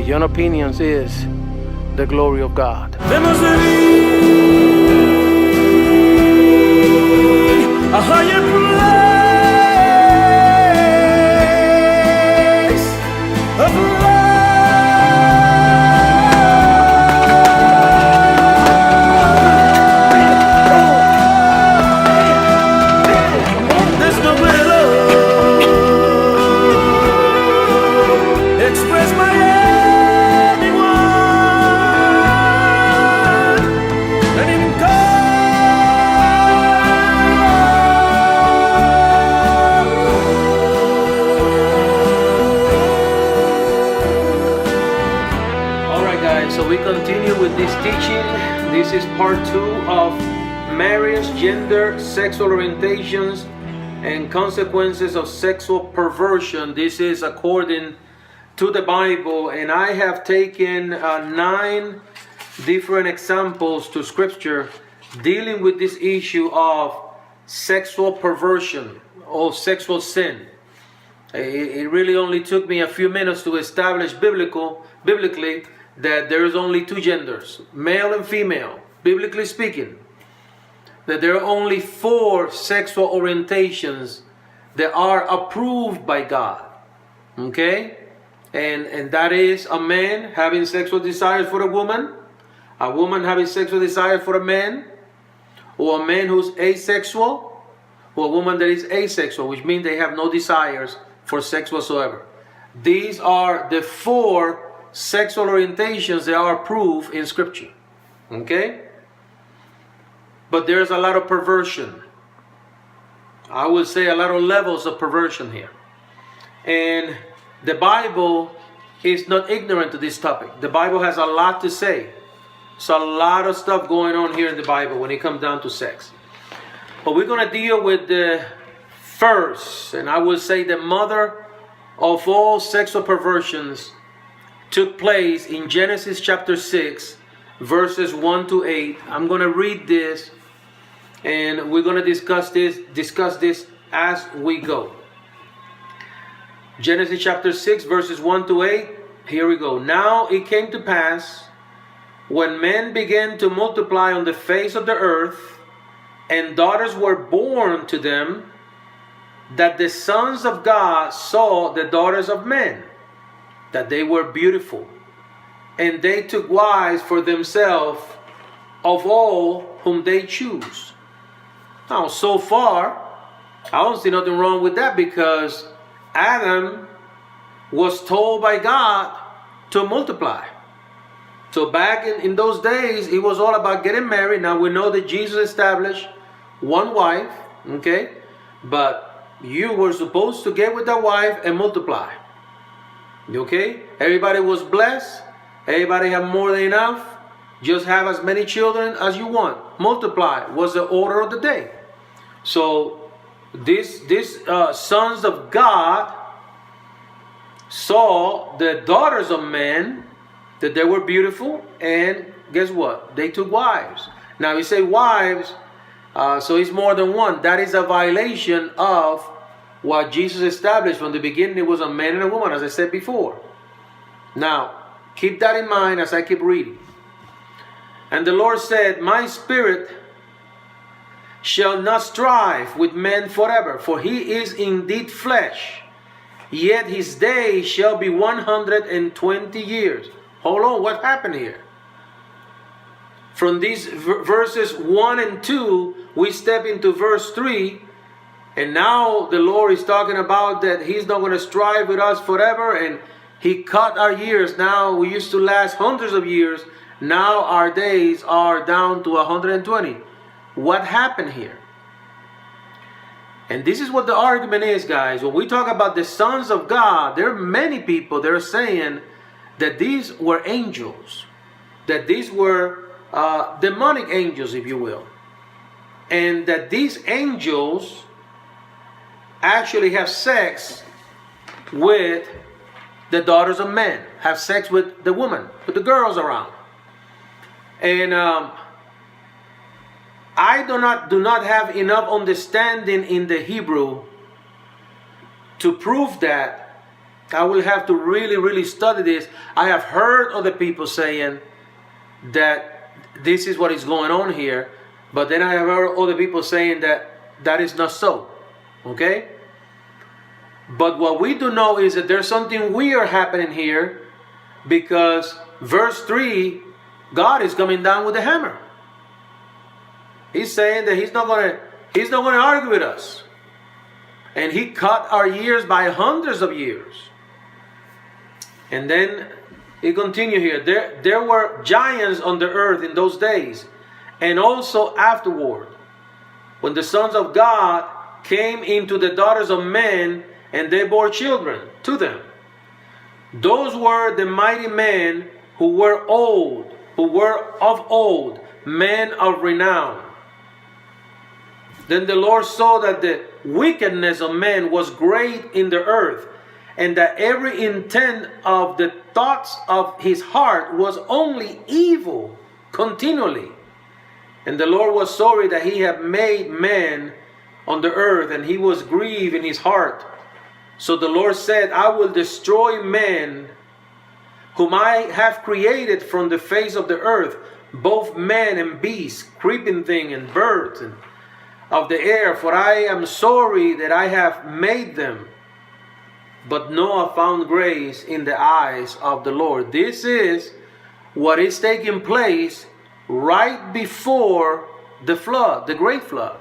Beyond opinions is the glory of God. There must be a higher place of love. There's no way to love expressed by So we continue with this teaching. This is part 2 of marriage, gender, sexual orientations, and consequences of sexual perversion. This is according to the Bible, and I have taken 9 different examples to scripture dealing with this issue of sexual perversion or sexual sin. It really only took me a few minutes to establish biblically that there is only 2 genders, male and female, biblically speaking. That there are only 4 sexual orientations that are approved by God. Okay? And that is a man having sexual desires for a woman having sexual desires for a man, or a man who's asexual, or a woman that is asexual, which means they have no desires for sex whatsoever. These are the 4 sexual orientations that are approved in scripture. Okay? But there's a lot of perversion. I would say a lot of levels of perversion here. And the Bible is not ignorant to this topic. The Bible has a lot to say. So a lot of stuff going on here in the Bible when it comes down to sex. But we're going to deal with the first, and I would say the mother of all sexual perversions, took place in Genesis chapter 6, verses 1 to 8. I'm going to read this, and we're going to discuss this as we go. Genesis chapter 6, verses 1 to 8. Here we go. Now it came to pass, when men began to multiply on the face of the earth, and daughters were born to them, that the sons of God saw the daughters of men, that they were beautiful, and they took wives for themselves of all whom they choose. Now, so far, I don't see nothing wrong with that, because Adam was told by God to multiply. So back in those days, it was all about getting married. Now we know that Jesus established one wife, okay? But you were supposed to get with that wife and multiply. Okay? Everybody was blessed. Everybody had more than enough. Just have as many children as you want. Multiply was the order of the day. So these sons of God saw the daughters of men, that they were beautiful, and guess what? They took wives. Now we say wives, so it's more than one. That is a violation of what Jesus established from the beginning. It was a man and a woman, as I said before. Now, keep that in mind as I keep reading. And the Lord said, my spirit shall not strive with man forever, for he is indeed flesh, yet his days shall be 120 years. Hold on, what happened here? From these verses 1 and 2, we step into verse 3, and now the Lord is talking about that he's not going to strive with us forever, and he cut our years. Now we used to last hundreds of years. Now our days are down to 120. What happened here? And this is what the argument is, guys. When we talk about the sons of God, there are many people that are saying that these were angels, that these were demonic angels, if you will, and that these angels actually have sex with the daughters of men, have sex with the woman, with the girls around. And I do not have enough understanding in the Hebrew to prove that. I will have to really, really study this. I have heard other people saying that this is what is going on here, but then I have heard other people saying that that is not so. Okay? But what we do know is that there's something weird happening here, because verse 3, God is coming down with a hammer. He's saying that he's not going to argue with us. And he cut our years by hundreds of years. And then he continues here. There were giants on the earth in those days, and also afterward, when the sons of God came into the daughters of men, and they bore children to them. Those were the mighty men who were of old, men of renown. Then the Lord saw that the wickedness of men was great in the earth, and that every intent of the thoughts of his heart was only evil continually. And the Lord was sorry that he had made man on the earth, and he was grieved in his heart. So the Lord said, I will destroy man whom I have created from the face of the earth, both man and beast, creeping thing and birds and of the air, for I am sorry that I have made them. But Noah found grace in the eyes of the Lord. This is what is taking place right before the flood, the great flood.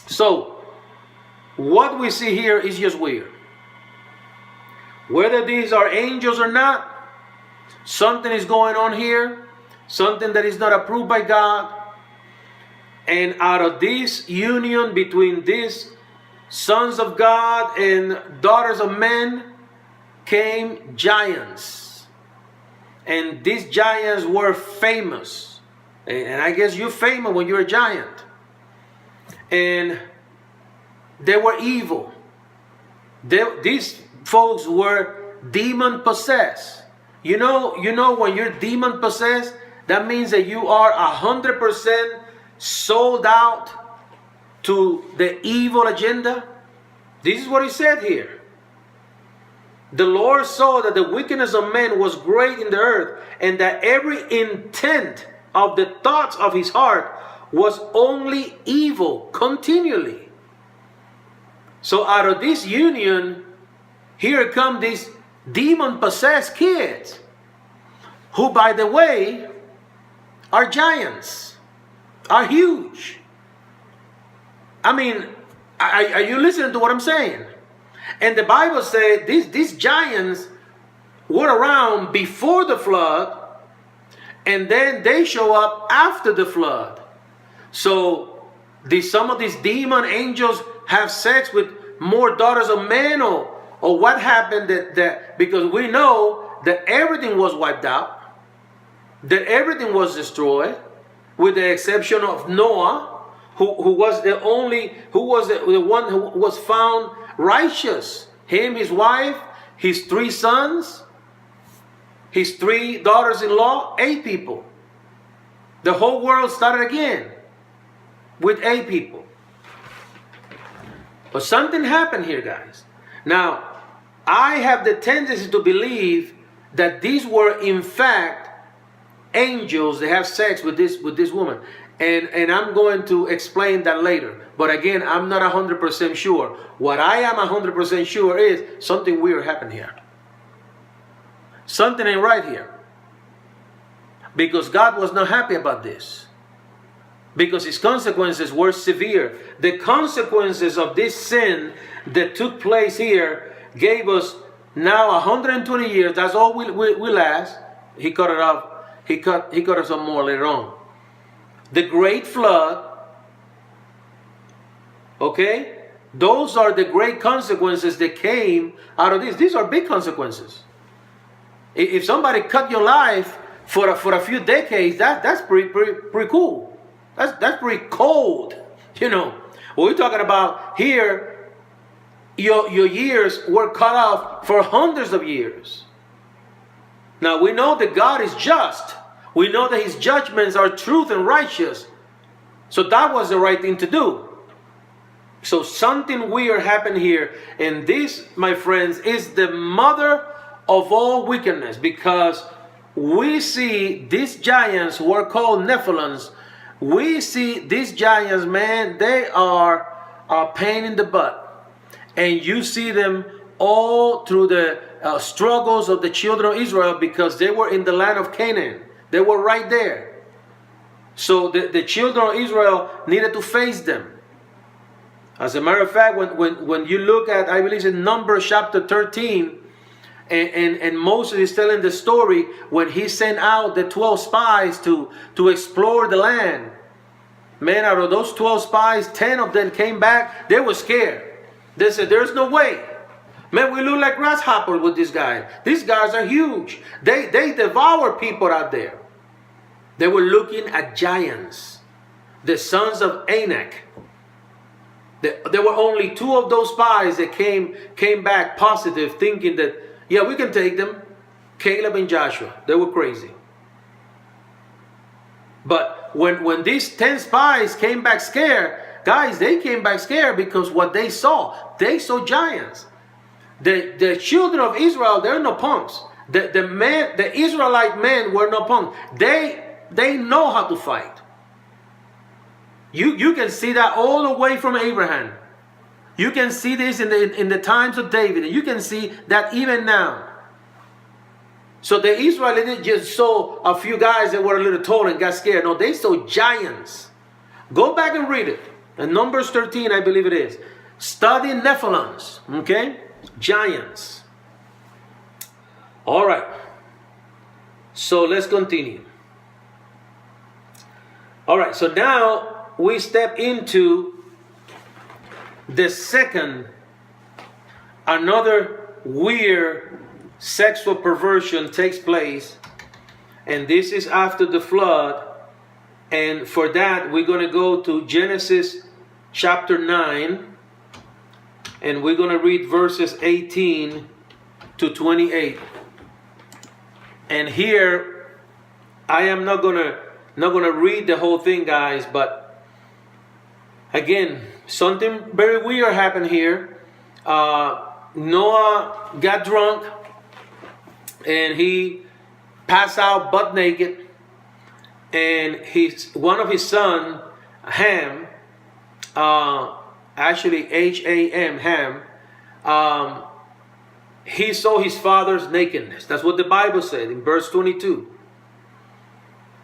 So, what we see here is just weird. Whether these are angels or not, something is going on here, something that is not approved by God. And out of this union between these sons of God and daughters of men came giants. And these giants were famous. And I guess you're famous when you're a giant. And they were evil. These folks were demon possessed. You know when you're demon possessed, that means that you are 100% sold out to the evil agenda. This is what he said here. The Lord saw that the wickedness of men was great in the earth, and that every intent of the thoughts of his heart was only evil continually. So out of this union, here come these demon-possessed kids, who, by the way, are giants, are huge. I mean, are you listening to what I'm saying? And the Bible said these giants were around before the flood, and then they show up after the flood. So some of these demon angels have sex with more daughters of men, or what happened that because we know that everything was wiped out, that everything was destroyed, with the exception of Noah, who was the one who was found righteous. Him, his wife, his 3 sons, his 3 daughters-in-law, 8 people. The whole world started again with 8 people. But something happened here, guys. Now, I have the tendency to believe that these were in fact angels that have sex with this woman. And I'm going to explain that later. But again, I'm not 100% sure. What I am 100% sure is something weird happened here. Something ain't right here. Because God was not happy about this. Because his consequences were severe. The consequences of this sin that took place here gave us now 120 years. That's all we last. He cut it off. He cut us some more later on. The great flood. Okay? Those are the great consequences that came out of this. These are big consequences. If somebody cut your life for a few decades, that's pretty cool. That's pretty cold. You know. What we're talking about here, your years were cut off for hundreds of years. Now we know that God is just. We know that his judgments are truth and righteous. So that was the right thing to do. So something weird happened here. And this, my friends, is the mother of all wickedness, because we see these giants who are called Nephilims. We see these giants, man, they are a pain in the butt. And you see them all through the struggles of the children of Israel, because they were in the land of Canaan. They were right there. So the children of Israel needed to face them. As a matter of fact, when you look at, I believe it's in Numbers chapter 13, and Moses is telling the story when he sent out the 12 spies to explore the land. Man, out of those 12 spies, 10 of them came back. They were scared. They said, there's no way. Man, we look like grasshoppers with these guys. These guys are huge. They devour people out there. They were looking at giants, the sons of Anak. There were only 2 of those spies that came back positive, thinking that, yeah, we can take them. Caleb and Joshua. They were crazy. But when these 10 spies came back scared, guys, they came back scared because what they saw giants. The children of Israel, they're no punks. The Israelite men were no punks. They know how to fight. You can see that all the way from Abraham. You can see this in the times of David. And you can see that even now. So the Israelites didn't just saw a few guys that were a little tall and got scared. No, they saw giants. Go back and read it. In Numbers 13, I believe it is. Study Nephilims. Okay? Giants. All right. So let's continue. All right. So now we step into the second, another weird sexual perversion takes place, and this is after the flood. And for that, we're going to go to Genesis chapter 9, and we're going to read verses 18 to 28. And here, I am not going to read the whole thing, guys, but again, something very weird happened here. Noah got drunk and he passed out butt naked. And one of his sons, Ham, actually H-A-M, Ham, he saw his father's nakedness. That's what the Bible said in verse 22.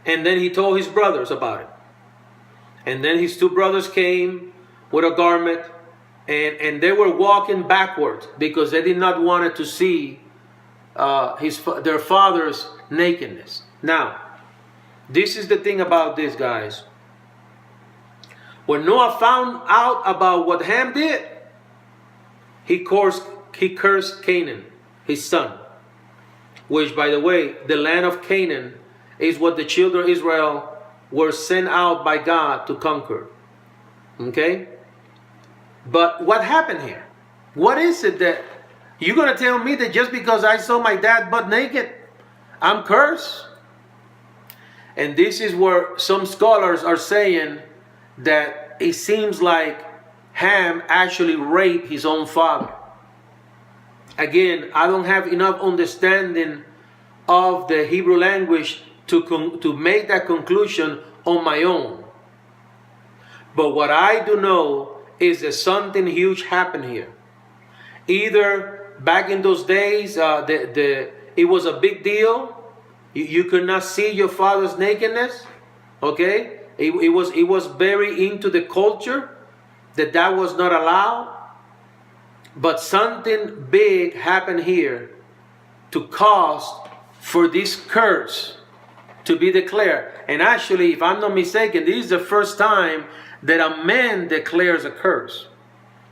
And then he told his brothers about it. And then his 2 brothers came with a garment, and they were walking backwards because they did not want to see their father's nakedness. Now, this is the thing about this, guys. When Noah found out about what Ham did, he cursed Canaan, his son. Which, by the way, the land of Canaan is what the children of Israel were sent out by God to conquer. Okay? But what happened here? What is it that you're going to tell me that just because I saw my dad butt naked, I'm cursed? And this is where some scholars are saying that it seems like Ham actually raped his own father. Again, I don't have enough understanding of the Hebrew language to make that conclusion on my own. But what I do know is that something huge happened here. Either back in those days, it was a big deal. You could not see your father's nakedness. Okay? It was very into the culture that was not allowed. But something big happened here to cause for this curse to be declared. And actually, if I'm not mistaken, this is the first time that a man declares a curse.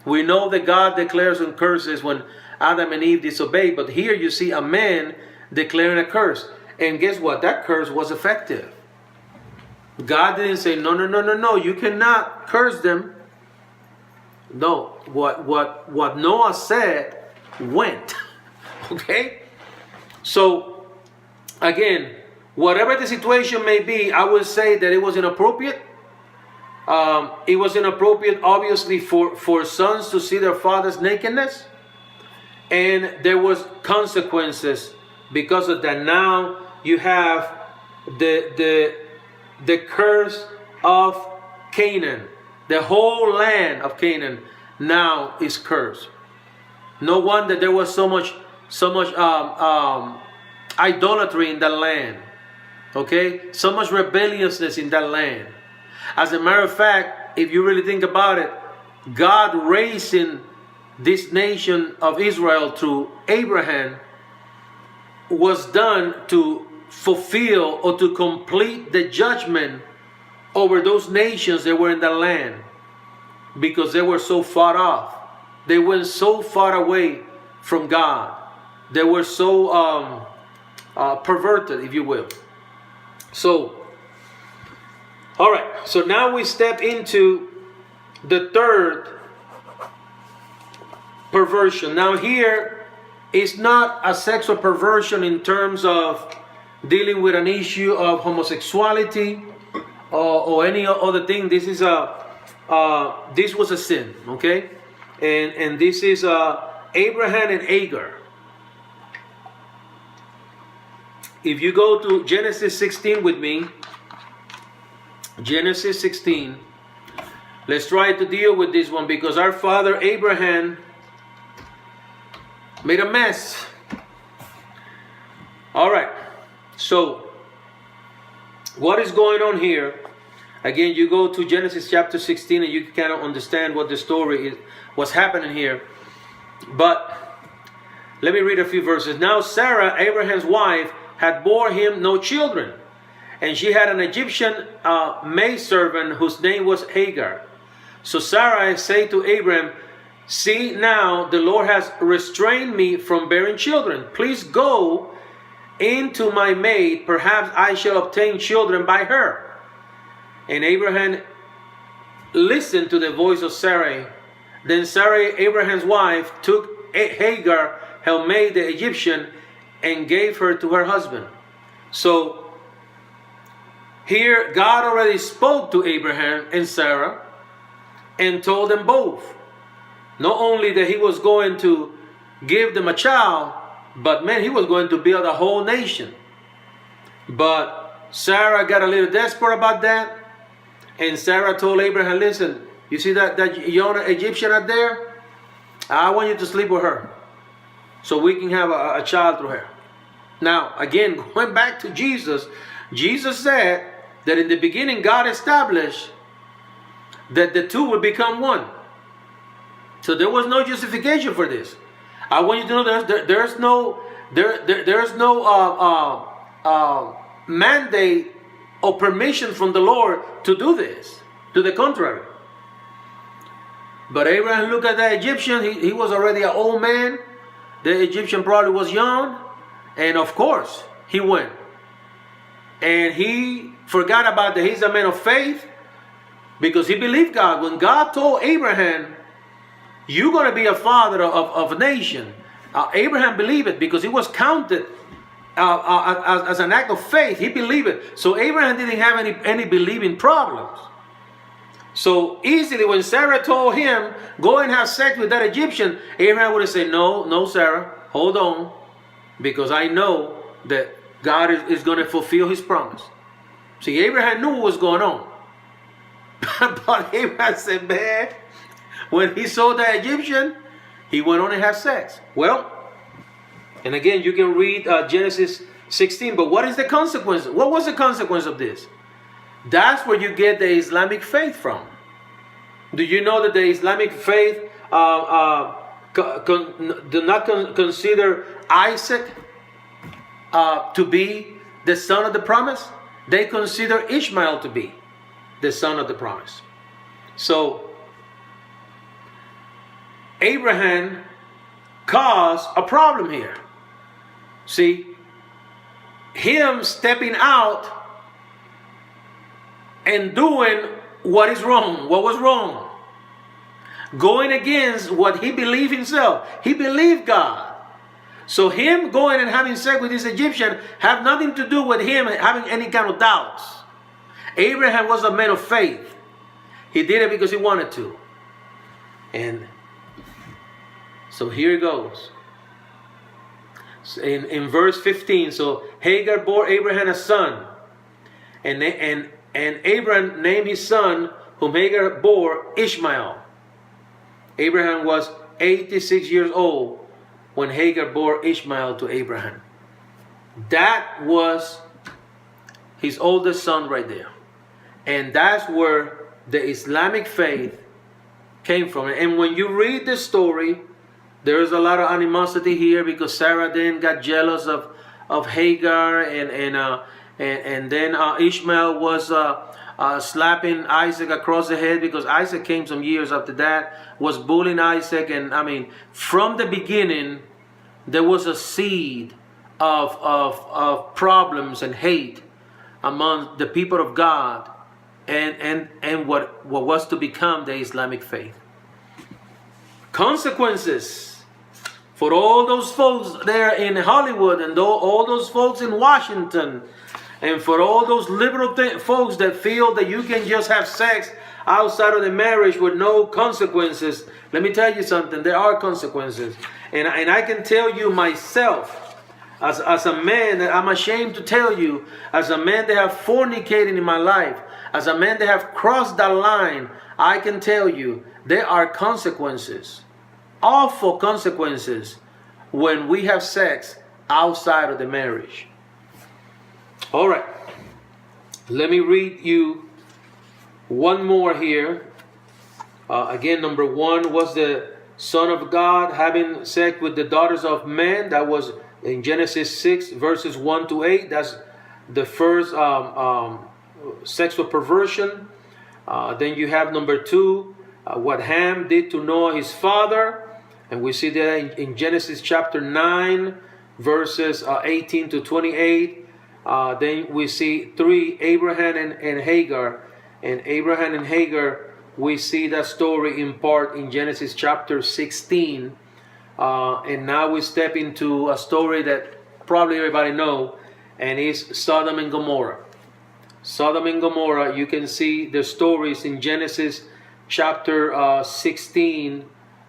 We know that God declares on curses when Adam and Eve disobeyed, but here you see a man declaring a curse. And guess what? That curse was effective. God didn't say, no, you cannot curse them. No, what Noah said went. Okay? So, again, whatever the situation may be, I would say that it was inappropriate. It was inappropriate, obviously, for sons to see their father's nakedness. And there was consequences because of that. Now you have the curse of Canaan. The whole land of Canaan now is cursed. No wonder there was so much idolatry in that land. Okay, so much rebelliousness in that land. As a matter of fact, if you really think about it, God raising this nation of Israel through Abraham was done to fulfill or to complete the judgment over those nations that were in the land, because they were so far off. They went so far away from God. They were so perverted, if you will. So, all right. So now we step into the third perversion. Now here is not a sexual perversion in terms of dealing with an issue of homosexuality or any other thing. This is this was a sin, okay? And this is Abraham and Hagar. If you go to Genesis 16 with me, Genesis 16, let's try to deal with this one, because our father Abraham made a mess. All right, so what is going on here? Again, you go to Genesis chapter 16 and you kind of understand what the story is, what's happening here. But let me read a few verses. Now Sarah, Abraham's wife, had bore him no children, and she had an Egyptian maidservant whose name was Hagar. So Sarai said to Abraham, "See, now the Lord has restrained me from bearing children. Please go into my maid, perhaps I shall obtain children by her." And Abraham listened to the voice of Sarai. Then Sarai, Abraham's wife, took Hagar, her maid, the Egyptian, and gave her to her husband. So here God already spoke to Abraham and Sarah and told them both, not only that he was going to give them a child, but man, he was going to build a whole nation. But Sarah got a little desperate about that, and Sarah told Abraham, "Listen, you see that young Egyptian out there? I want you to sleep with her so we can have a child through her." Now, again, going back to Jesus, Jesus said that in the beginning God established that the two would become one. So there was no justification for this. I want you to know there's no mandate or permission from the Lord to do this. To the contrary. But Abraham looked at the Egyptian. He was already an old man. The Egyptian probably was young. And of course, he went. And he forgot about that he's a man of faith, because he believed God. When God told Abraham, "You're going to be a father of a nation," Abraham believed it, because it was counted as an act of faith. He believed it. So Abraham didn't have any believing problems. So easily when Sarah told him, "Go and have sex with that Egyptian," Abraham would have said, No, Sarah, hold on, because I know that God is going to fulfill his promise." See, Abraham knew what was going on. But Abraham said, "Man," when he saw the Egyptian, he went on and had sex. Well, and again, you can read Genesis 16. But what is the consequence? What was the consequence of this? That's where you get the Islamic faith from. Do you know that the Islamic faith do not consider Isaac to be the son of the promise? They consider Ishmael to be the son of the promise. So Abraham caused a problem here. See, him stepping out and doing what is wrong, what was wrong, going against what he believed himself. He believed God. So him going and having sex with this Egyptian have nothing to do with him having any kind of doubts. Abraham was a man of faith. He did it because he wanted to. And so here it goes. In verse 15, so Hagar bore Abraham a son, and Abraham named his son whom Hagar bore Ishmael. Abraham was 86 years old when Hagar bore Ishmael to Abraham. That was his oldest son right there. And that's where the Islamic faith came from. And when you read the story, there is a lot of animosity here because Sarah then got jealous of Hagar, and then Ishmael was slapping Isaac across the head because Isaac came some years after that, was bullying Isaac. And I mean, from the beginning, there was a seed of problems and hate among the people of God and what was to become the Islamic faith. Consequences for all those folks there in Hollywood and all those folks in Washington, and for all those liberal folks that feel that you can just have sex outside of the marriage with no consequences. Let me tell you something. There are consequences. And I can tell you myself, as a man, that I'm ashamed to tell you, as a man that have fornicated in my life, as a man that have crossed that line, I can tell you there are consequences, awful consequences, when we have sex outside of the marriage. All right, let me read you one more here. Again, number one was the Son of God having sex with the daughters of men. That was in Genesis 6 verses 1 to 8. That's the first sexual perversion. Then you have number two, what Ham did to Noah his father. And we see that in Genesis chapter 9 verses 18 to 28. Then we see 3, Abraham and Hagar. And Abraham and Hagar, we see that story in part in Genesis chapter 16. And now we step into a story that probably everybody know, and is Sodom and Gomorrah. Sodom and Gomorrah, you can see the stories in Genesis chapter 16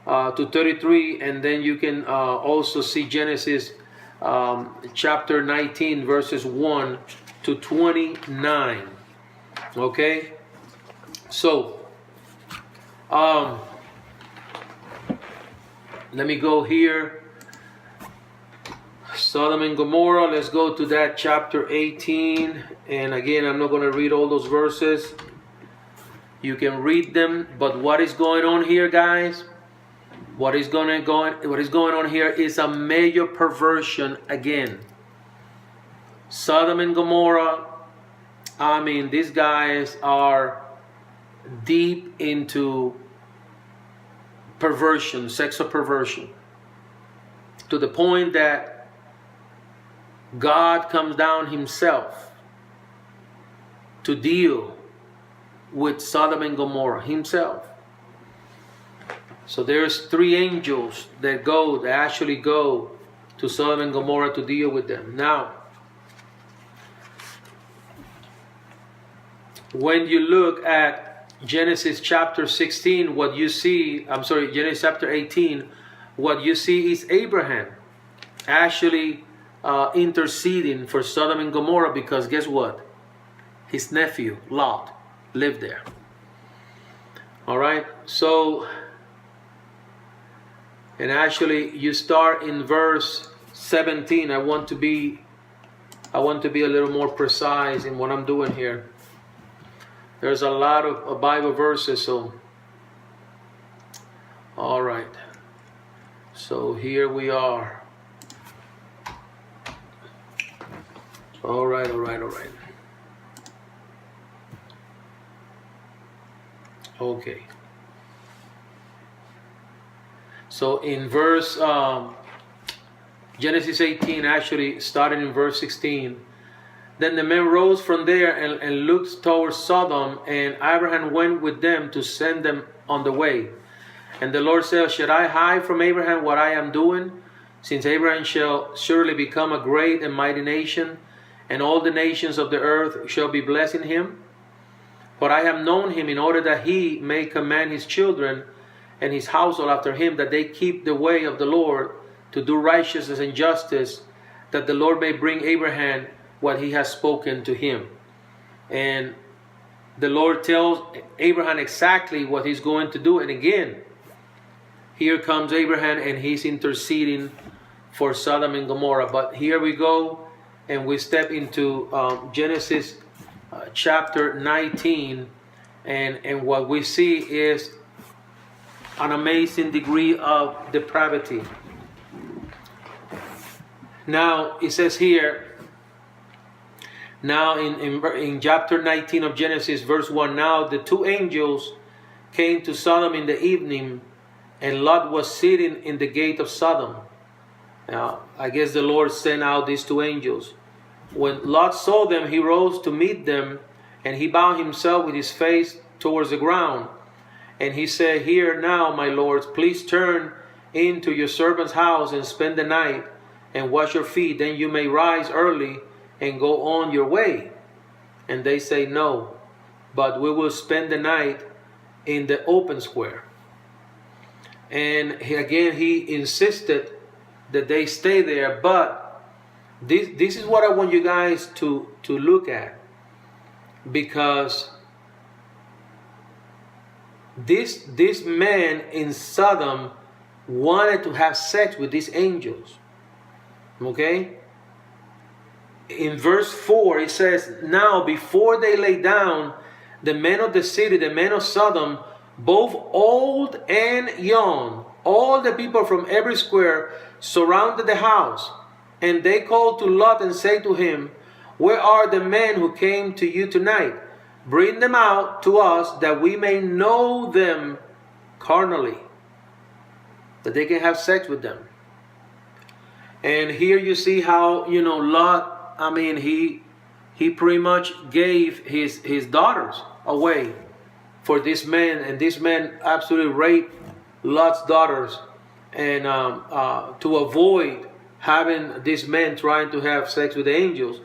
to 33, and then you can also see Genesis chapter 19 verses 1 to 29. Okay, so let me go here. Sodom and Gomorrah, let's go to that chapter 18. And again, I'm not going to read all those verses. You can read them, but what is going on here, guys? What is going on here is a major perversion again. Sodom and Gomorrah, I mean, these guys are deep into perversion, sexual perversion, to the point that God comes down himself to deal with Sodom and Gomorrah himself. So there's 3 angels that actually go to Sodom and Gomorrah to deal with them. Now, when you look at Genesis chapter 16, Genesis chapter 18, what you see is Abraham actually interceding for Sodom and Gomorrah, because guess what? His nephew, Lot, lived there. All right, so, and actually you start in verse 17. I want to be a little more precise in what I'm doing here. There's a lot of Bible verses, so all right. So here we are. All right. Okay. So in verse Genesis 18, actually starting in verse 16, then the men rose from there and looked towards Sodom, and Abraham went with them to send them on the way. And the Lord said, should I hide from Abraham what I am doing? Since Abraham shall surely become a great and mighty nation, and all the nations of the earth shall be blessed in him. For I have known him in order that he may command his children and his household after him, that they keep the way of the Lord, to do righteousness and justice, that the Lord may bring Abraham what he has spoken to him. And the Lord tells Abraham exactly what he's going to do. And again, here comes Abraham and he's interceding for Sodom and Gomorrah. But here we go and we step into Genesis chapter 19. And what we see is an amazing degree of depravity. Now, it says here, now in chapter 19 of Genesis, verse 1, now the two angels came to Sodom in the evening, and Lot was sitting in the gate of Sodom. Now, I guess the Lord sent out these two angels. When Lot saw them, he rose to meet them, and he bowed himself with his face towards the ground. And he said, "Here now, my lords, please turn into your servant's house and spend the night and wash your feet. Then you may rise early and go on your way." And they say, "No, but we will spend the night in the open square." And he insisted that they stay there. But this is what I want you guys to look at, because this man in Sodom wanted to have sex with these angels. Okay? In verse 4 it says, "Now before they lay down, the men of the city, the men of Sodom, both old and young, all the people from every square, surrounded the house. And they called to Lot and said to him, 'Where are the men who came to you tonight? Bring them out to us, that we may know them carnally,'" that they can have sex with them. And here you see how, Lot, he pretty much gave his daughters away for this man, and this man absolutely raped Lot's daughters, and to avoid having this man trying to have sex with the angels,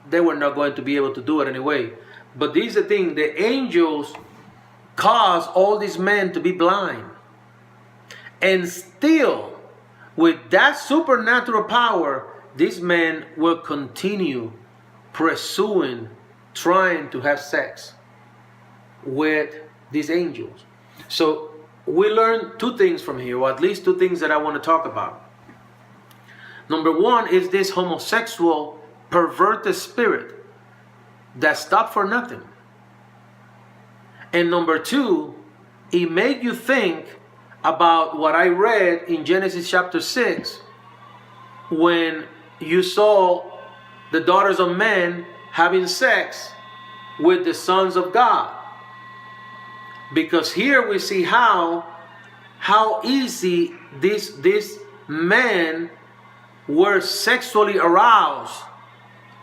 they were not going to be able to do it anyway. But this is the thing, the angels caused all these men to be blind. And still, with that supernatural power, these men will continue pursuing, trying to have sex with these angels. So we learn two things from here, or at least two things that I want to talk about. Number one is this homosexual, perverted spirit that stopped for nothing. And number two, it made you think about what I read in Genesis chapter 6, when you saw the daughters of men having sex with the sons of God. Because here we see how easy these men were sexually aroused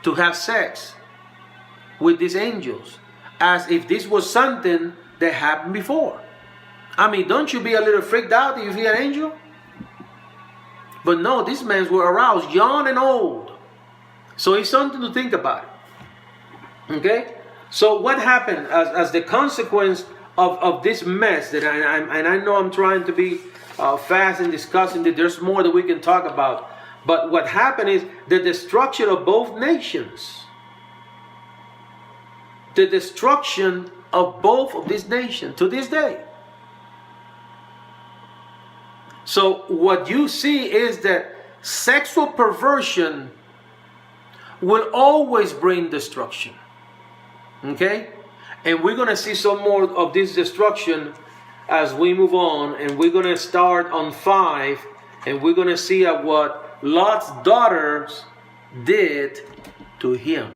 to have sex with these angels, as if this was something that happened before. Don't you be a little freaked out if you see an angel? But no, these men were aroused, young and old. So it's something to think about. Okay? So what happened as the consequence of this mess that I know I'm trying to be fast in discussing that there's more that we can talk about. But what happened is the destruction of both nations. The destruction of both of these nations to this day. So what you see is that sexual perversion will always bring destruction. Okay? And we're going to see some more of this destruction as we move on. And we're going to start on 5. And we're going to see what Lot's daughters did to him.